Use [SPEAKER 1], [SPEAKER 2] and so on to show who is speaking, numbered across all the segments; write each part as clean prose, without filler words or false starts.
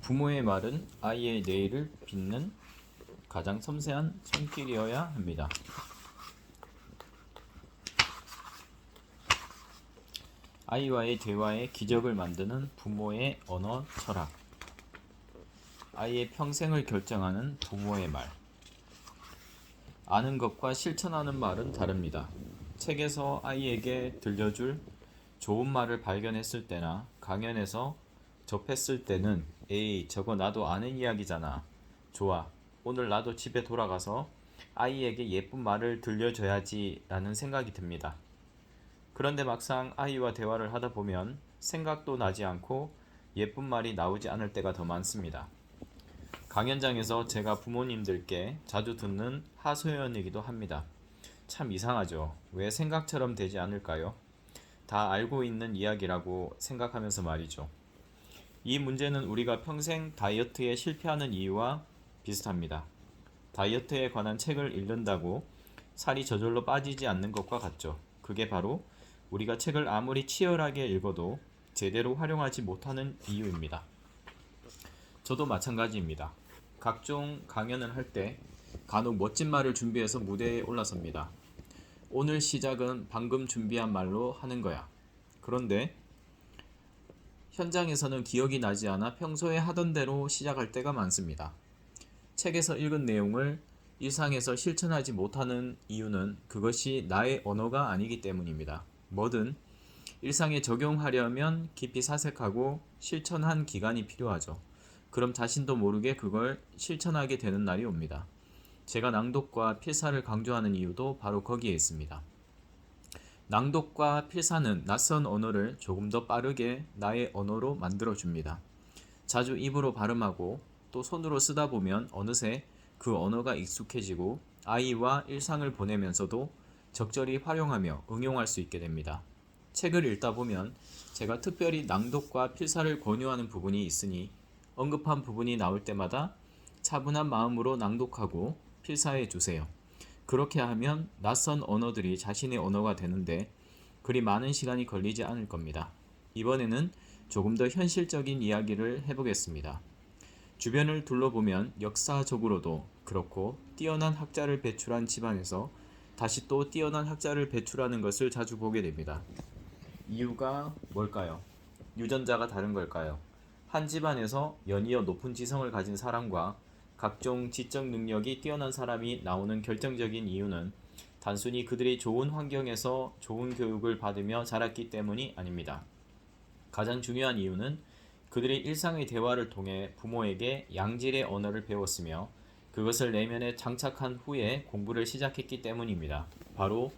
[SPEAKER 1] 부모의 말은 아이의 내일을 빚는 가장 섬세한 손길이어야 합니다. 아이와의 대화에 기적을 만드는 부모의 언어 철학. 아이의 평생을 결정하는 부모의 말. 아는 것과 실천하는 말은 다릅니다. 책에서 아이에게 들려줄 좋은 말을 발견했을 때나 강연에서 접했을 때는 에이, 저거 나도 아는 이야기잖아. 좋아. 오늘 나도 집에 돌아가서 아이에게 예쁜 말을 들려줘야지 라는 생각이 듭니다. 그런데 막상 아이와 대화를 하다 보면 생각도 나지 않고 예쁜 말이 나오지 않을 때가 더 많습니다. 강연장에서 제가 부모님들께 자주 듣는 하소연이기도 합니다. 참 이상하죠. 왜 생각처럼 되지 않을까요? 다 알고 있는 이야기라고 생각하면서 말이죠. 이 문제는 우리가 평생 다이어트에 실패하는 이유와 비슷합니다. 다이어트에 관한 책을 읽는다고 살이 저절로 빠지지 않는 것과 같죠. 그게 바로 우리가 책을 아무리 치열하게 읽어도 제대로 활용하지 못하는 이유입니다. 저도 마찬가지입니다. 각종 강연을 할 때 간혹 멋진 말을 준비해서 무대에 올라섭니다. 오늘 시작은 방금 준비한 말로 하는 거야. 그런데 현장에서는 기억이 나지 않아 평소에 하던 대로 시작할 때가 많습니다. 책에서 읽은 내용을 일상에서 실천하지 못하는 이유는 그것이 나의 언어가 아니기 때문입니다. 뭐든 일상에 적용하려면 깊이 사색하고 실천한 기간이 필요하죠. 그럼 자신도 모르게 그걸 실천하게 되는 날이 옵니다. 제가 낭독과 필사를 강조하는 이유도 바로 거기에 있습니다. 낭독과 필사는 낯선 언어를 조금 더 빠르게 나의 언어로 만들어줍니다. 자주 입으로 발음하고 또 손으로 쓰다 보면 어느새 그 언어가 익숙해지고 아이와 일상을 보내면서도 적절히 활용하며 응용할 수 있게 됩니다. 책을 읽다 보면 제가 특별히 낭독과 필사를 권유하는 부분이 있으니 언급한 부분이 나올 때마다 차분한 마음으로 낭독하고 필사해 주세요. 그렇게 하면 낯선 언어들이 자신의 언어가 되는데 그리 많은 시간이 걸리지 않을 겁니다. 이번에는 조금 더 현실적인 이야기를 해보겠습니다. 주변을 둘러보면 역사적으로도 그렇고 뛰어난 학자를 배출한 집안에서 다시 또 뛰어난 학자를 배출하는 것을 자주 보게 됩니다. 이유가 뭘까요? 유전자가 다른 걸까요? 한 집안에서 연이어 높은 지성을 가진 사람과 각종 지적 능력이 뛰어난 사람이 나오는 결정적인 이유는 단순히 그들이 좋은 환경에서 좋은 교육을 받으며 자랐기 때문이 아닙니다. 가장 중요한 이유는 그들이 일상의 대화를 통해 부모에게 양질의 언어를 배웠으며 그것을 내면에 장착한 후에 공부를 시작했기 때문입니다. 바로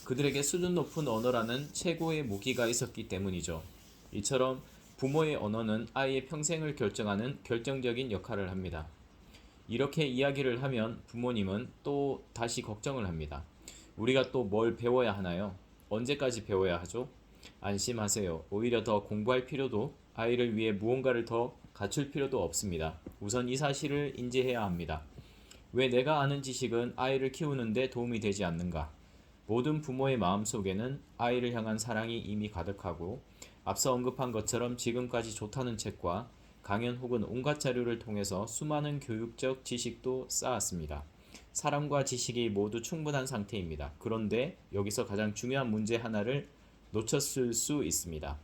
[SPEAKER 1] 그들에게 수준 높은 언어라는 최고의 무기가 있었기 때문이죠. 이처럼 부모의 언어는 아이의 평생을 결정하는 결정적인 역할을 합니다. 이렇게 이야기를 하면 부모님은 또 다시 걱정을 합니다. 우리가 또 뭘 배워야 하나요? 언제까지 배워야 하죠? 안심하세요. 오히려 더 공부할 필요도 아이를 위해 무언가를 더 갖출 필요도 없습니다. 우선 이 사실을 인지해야 합니다. 왜 내가 아는 지식은 아이를 키우는데 도움이 되지 않는가? 모든 부모의 마음속에는 아이를 향한 사랑이 이미 가득하고 앞서 언급한 것처럼 지금까지 좋다는 책과 강연 혹은 온갖 자료를 통해서 수많은 교육적 지식도 쌓았습니다. 사람과 지식이 모두 충분한 상태입니다. 그런데 여기서 가장 중요한 문제 하나를 놓쳤을 수 있습니다.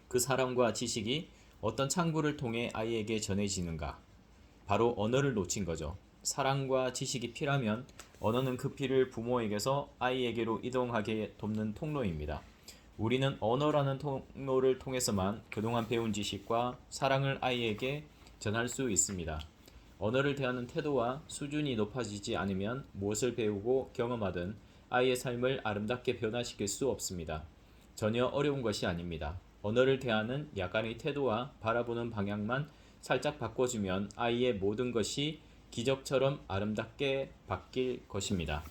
[SPEAKER 1] 그 사람과 지식이 어떤 창구를 통해 아이에게 전해지는가? 바로 언어를 놓친 거죠. 사랑과 지식이 피라면 언어는 그 피를 부모에게서 아이에게로 이동하게 돕는 통로입니다. 우리는 언어라는 통로를 통해서만 그동안 배운 지식과 사랑을 아이에게 전할 수 있습니다. 언어를 대하는 태도와 수준이 높아지지 않으면 무엇을 배우고 경험하든 아이의 삶을 아름답게 변화시킬 수 없습니다. 전혀 어려운 것이 아닙니다. 언어를 대하는 약간의 태도와 바라보는 방향만 살짝 바꿔주면 아이의 모든 것이 기적처럼 아름답게 바뀔 것입니다.